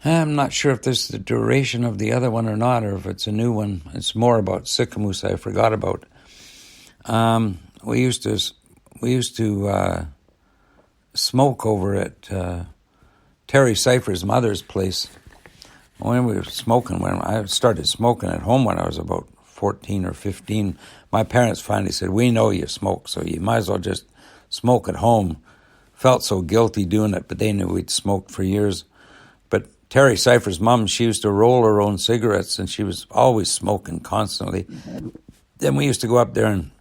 I'm not sure if this is the duration of the other one or not, or if it's a new one. It's more about Sicamous I forgot about. We used to smoke over at Terry Cypher's mother's place. When we were smoking, when I started smoking at home when I was about 14 or 15, my parents finally said, "We know you smoke, so you might as well just smoke at home." Felt so guilty doing it, but they knew we'd smoked for years. But Terry Cypher's mom, she used to roll her own cigarettes, and she was always smoking constantly. Then we used to go up there, and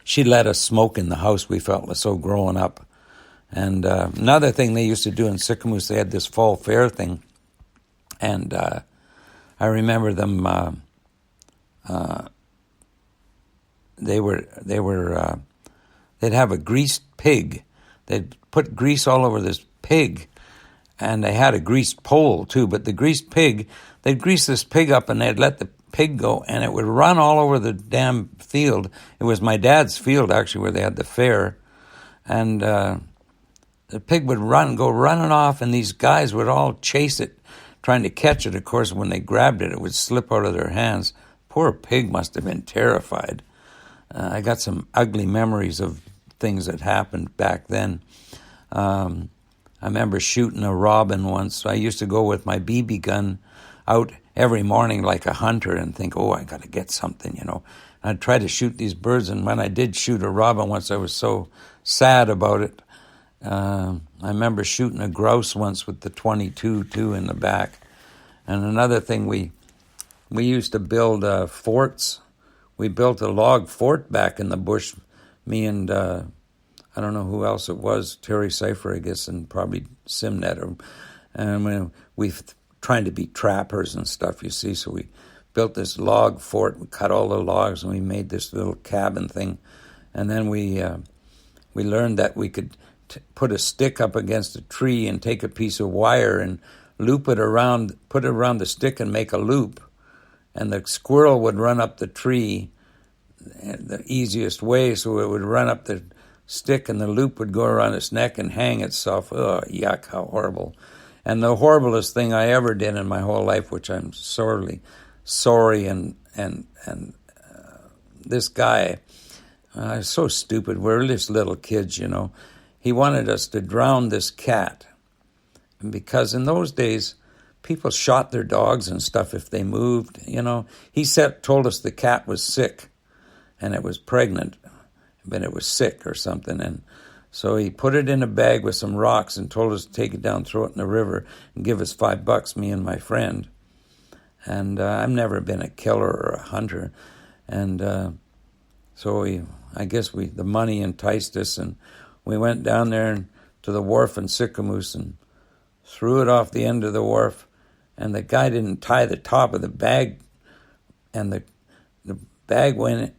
she let us smoke in the house. We felt so grown up. And another thing they used to do in Sicamous, they had this fall fair thing. And I remember them, they'd have a greased pig. They'd put grease all over this pig, and they had a greased pole too. But the greased pig, they'd grease this pig up, and they'd let the pig go, and it would run all over the damn field. It was my dad's field, actually, where they had the fair. And the pig would go running off, and these guys would all chase it, trying to catch it. Of course, when they grabbed it, it would slip out of their hands. Poor pig must have been terrified. I got some ugly memories of things that happened back then. I remember shooting a robin once. I used to go with my BB gun out every morning like a hunter and think, I got to get something, I'd try to shoot these birds, and when I did shoot a robin once, I was so sad about it. I remember shooting a grouse once with the .22 too in the back. And another thing, we used to build forts. We built a log fort back in the bush. Me and I don't know who else it was, Terry Cypher, I guess, and probably Simnet. And we trying to be trappers and stuff, you see. So we built this log fort. We cut all the logs, and we made this little cabin thing. And then we learned that we could put a stick up against a tree and take a piece of wire and loop it around, put it around the stick and make a loop. And the squirrel would run up the tree the easiest way, so it would run up the stick and the loop would go around its neck and hang itself. Oh, yuck, how horrible. And the horriblest thing I ever did in my whole life, which I'm sorry, and this guy, so stupid. We're just little kids, He wanted us to drown this cat. Because in those days, people shot their dogs and stuff if they moved, He told us the cat was sick, and it was pregnant, but it was sick or something. And so he put it in a bag with some rocks and told us to take it down, throw it in the river, and give us $5, me and my friend. And I've never been a killer or a hunter. And so I guess the money enticed us, and we went down there to the wharf in Sicamous and threw it off the end of the wharf. And the guy didn't tie the top of the bag, and the bag went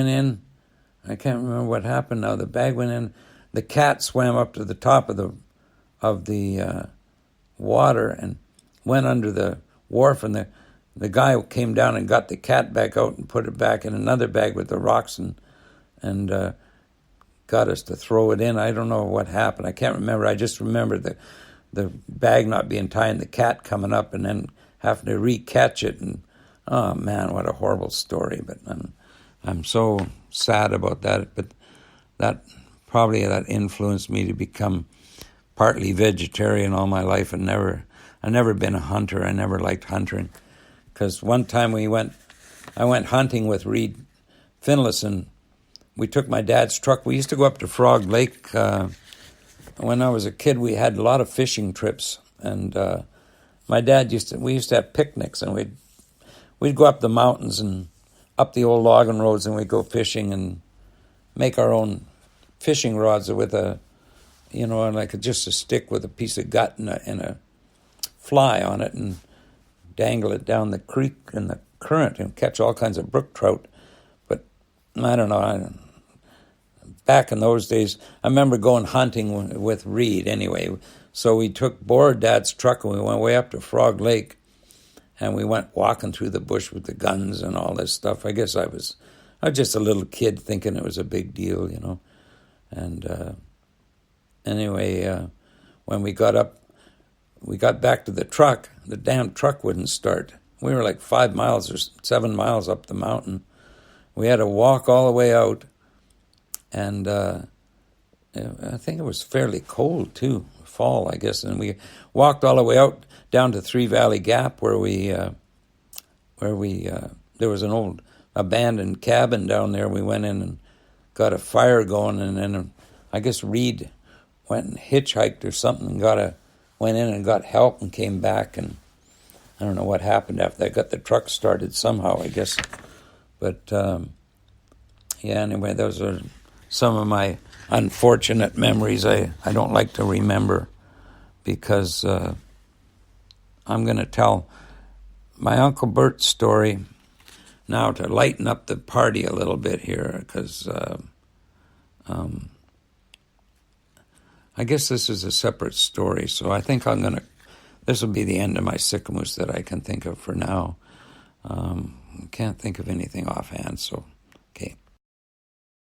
in. I can't remember what happened now. The bag went in. The cat swam up to the top of the water and went under the wharf, and the guy came down and got the cat back out and put it back in another bag with the rocks and got us to throw it in. I don't know what happened. I can't remember. I just remember the bag not being tied and the cat coming up and then having to re-catch it. And oh man, what a horrible story. But I'm so sad about that. But that influenced me to become partly vegetarian all my life, and I never been a hunter. I never liked hunting, because one time I went hunting with Reed Finlayson. We took my dad's truck. We used to go up to Frog Lake. When I was a kid, we had a lot of fishing trips, and my dad we used to have picnics, and we'd go up the mountains and up the old logging roads, and we'd go fishing and make our own fishing rods with just a stick with a piece of gut and a fly on it, and dangle it down the creek in the current and catch all kinds of brook trout. But I don't know. Back in those days, I remember going hunting with Reed anyway. So we borrowed Dad's truck and we went way up to Frog Lake, and we went walking through the bush with the guns and all this stuff. I guess I was just a little kid thinking it was a big deal, And anyway, when we got up, we got back to the truck. The damn truck wouldn't start. We were like 5 miles or 7 miles up the mountain. We had to walk all the way out, and I think it was fairly cold too, fall, I guess. And we walked all the way out down to Three Valley Gap, where there was an old abandoned cabin down there. We went in and got a fire going, and then I guess Reed went and hitchhiked or something and went in and got help and came back, and I don't know what happened after that. Got the truck started somehow, I guess. But yeah, anyway, those are some of my unfortunate memories I don't like to remember, because I'm going to tell my Uncle Bert's story now to lighten up the party a little bit here, because I guess this is a separate story, so I think this will be the end of my Sicamous that I can think of for now. Can't think of anything offhand, so